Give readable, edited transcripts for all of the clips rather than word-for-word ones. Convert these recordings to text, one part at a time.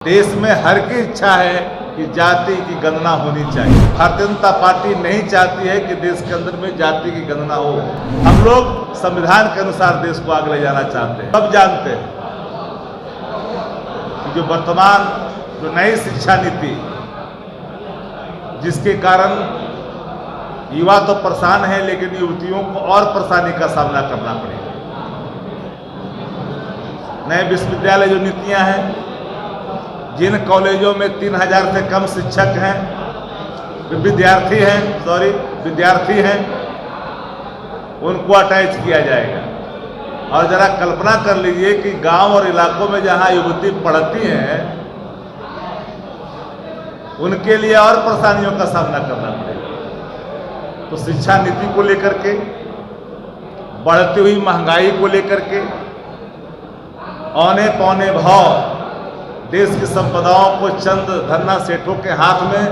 देश में हर की इच्छा है कि जाति की गणना होनी चाहिए। भारतीय जनता पार्टी नहीं चाहती है कि देश के अंदर में जाति की गणना हो। हम लोग संविधान के अनुसार देश को आगे ले जाना चाहते हैं। सब जानते हैं कि जो वर्तमान जो नई शिक्षा नीति, जिसके कारण युवा तो परेशान है, लेकिन युवतियों को और परेशानी का सामना करना पड़ेगा। नए विश्वविद्यालय जो नीतियां हैं, जिन कॉलेजों में 3000 से कम शिक्षक हैं, विद्यार्थी हैं, उनको अटैच किया जाएगा। और जरा कल्पना कर लीजिए कि गांव और इलाकों में जहां युवती पढ़ती हैं, उनके लिए और परेशानियों का सामना करना पड़ेगा। तो शिक्षा नीति को लेकर के, बढ़ती हुई महंगाई को लेकर के, औने पौने भाव देश की संपदाओं को चंद धन्ना सेठों के हाथ में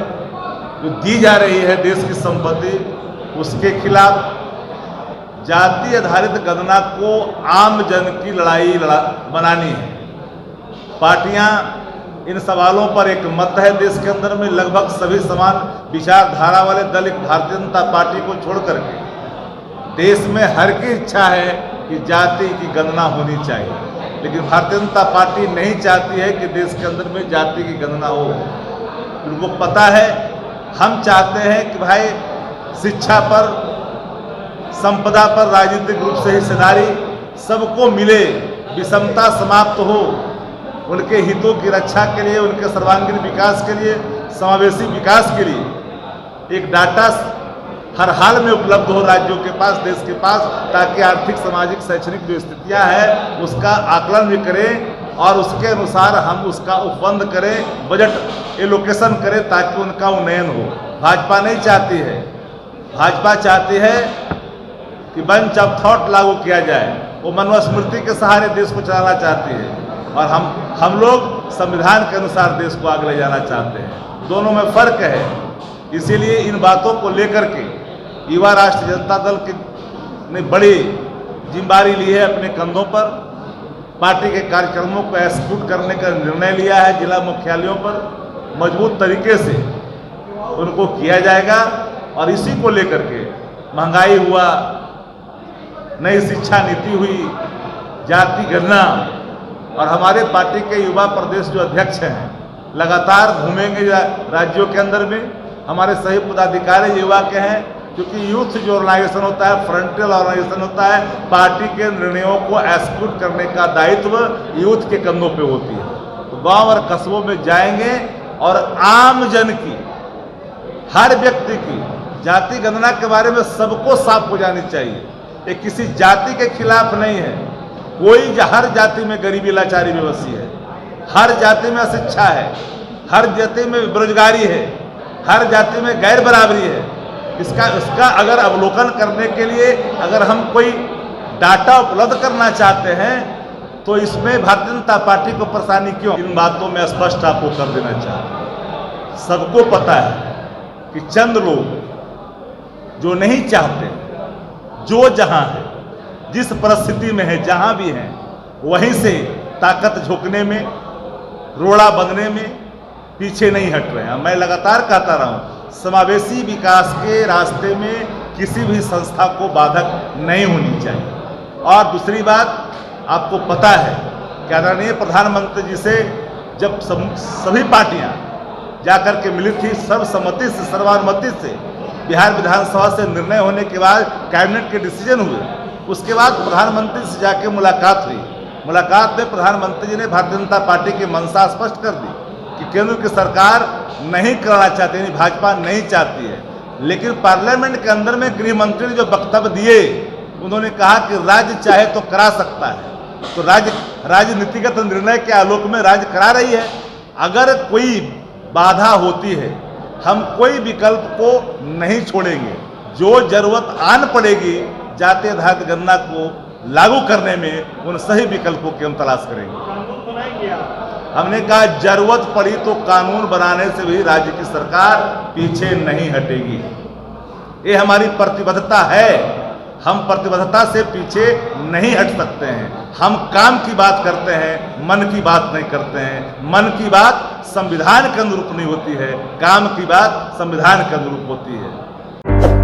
जो दी जा रही है देश की संपत्ति, उसके खिलाफ जाति आधारित गणना को आम जन की लड़ाई बनानी है। पार्टियां इन सवालों पर एक मत है देश के अंदर में। लगभग सभी समान विचारधारा वाले दल एक भारतीय जनता पार्टी को छोड़ करके देश में हर की इच्छा है कि जाति की गणना होनी चाहिए, लेकिन भारतीय जनता पार्टी नहीं चाहती है कि देश के अंदर में जाति की गणना हो। उनको पता है, हम चाहते हैं कि भाई शिक्षा पर, संपदा पर राजनीतिक रूप से हिस्सेदारी सबको मिले, विषमता समाप्त हो, उनके हितों की रक्षा के लिए, उनके सर्वांगीण विकास के लिए, समावेशी विकास के लिए एक डाटा हर हाल में उपलब्ध हो राज्यों के पास, देश के पास, ताकि आर्थिक, सामाजिक, शैक्षणिक जो स्थितियां हैं उसका आकलन भी करें और उसके अनुसार हम उसका उपबंध करें, बजट एलोकेशन करें, ताकि उनका उन्नयन हो। भाजपा नहीं चाहती है। भाजपा चाहती है कि बंच ऑफ थॉट लागू किया जाए। वो मनुस्मृति के सहारे देश को चलाना चाहती है, और हम लोग संविधान के अनुसार देश को आगे ले जाना चाहते हैं। दोनों में फर्क है। इसीलिए इन बातों को लेकर के युवा राष्ट्रीय जनता दल ने बड़ी जिम्मेदारी ली है अपने कंधों पर। पार्टी के कार्यक्रमों को एक्सिक्यूट करने का निर्णय लिया है। जिला मुख्यालयों पर मजबूत तरीके से उनको किया जाएगा, और इसी को लेकर के महंगाई हुआ, नई शिक्षा नीति हुई, जाति गणना, और हमारे पार्टी के युवा प्रदेश जो अध्यक्ष हैं लगातार घूमेंगे राज्यों के अंदर में। हमारे सही पदाधिकारी युवा के हैं, क्योंकि यूथ जो ऑर्गेनाइजेशन होता है, फ्रंटियल ऑर्गेनाइजेशन होता है, पार्टी के निर्णयों को एक्सिक्यूट करने का दायित्व यूथ के कंधों पे होती है। तो गांव और कस्बों में जाएंगे और आम जन की, हर व्यक्ति की जाति गणना के बारे में सबको साफ हो जानी चाहिए। ये किसी जाति के खिलाफ नहीं है। हर जाति में गरीबी, लाचारी, बेबसी है, हर जाति में अशिक्षा है, हर जाति में बेरोजगारी है, हर जाति में गैर बराबरी है। इसका अगर अवलोकन करने के लिए अगर हम कोई डाटा उपलब्ध करना चाहते हैं, तो इसमें भारतीय जनता पार्टी को परेशानी क्यों? इन बातों में स्पष्ट आपको कर देना चाहते हैं। सबको पता है कि चंद लोग जो नहीं चाहते, जो जहां है, जिस परिस्थिति में है, जहां भी हैं, वहीं से ताकत झोंकने में, रोड़ा बनने में पीछे नहीं हट रहे हैं। मैं लगातार कहता रहा हूं, समावेशी विकास के रास्ते में किसी भी संस्था को बाधक नहीं होनी चाहिए। और दूसरी बात, आपको पता है कि आदरणीय प्रधानमंत्री जी से जब सभी पार्टियां जाकर के मिली थी, सर्वसम्मति से, सर्वानुमति से, बिहार विधानसभा से निर्णय होने के बाद कैबिनेट के डिसीजन हुए, उसके बाद प्रधानमंत्री से जाके मुलाकात हुई। मुलाकात में प्रधानमंत्री जी ने भारतीय जनता पार्टी की मंशा स्पष्ट कर दी कि केंद्र की सरकार नहीं कराना चाहती, यानी भाजपा नहीं चाहती है। लेकिन पार्लियामेंट के अंदर में गृह मंत्री ने जो वक्तव्य दिए, उन्होंने कहा कि राज्य चाहे तो करा सकता है। तो राजनीतिगत निर्णय के आलोक में राज्य करा रही है। अगर कोई बाधा होती है, हम कोई विकल्प को नहीं छोड़ेंगे। जो जरूरत आन पड़ेगी जाति आधारित गणना को लागू करने में, उन सही विकल्पों की हम तलाश करेंगे। हमने कहा जरूरत पड़ी तो कानून बनाने से भी राज्य की सरकार पीछे नहीं हटेगी। ये हमारी प्रतिबद्धता है। हम प्रतिबद्धता से पीछे नहीं हट सकते हैं। हम काम की बात करते हैं, मन की बात नहीं करते हैं। मन की बात संविधान के अनुरूप नहीं होती है, काम की बात संविधान के अनुरूप होती है।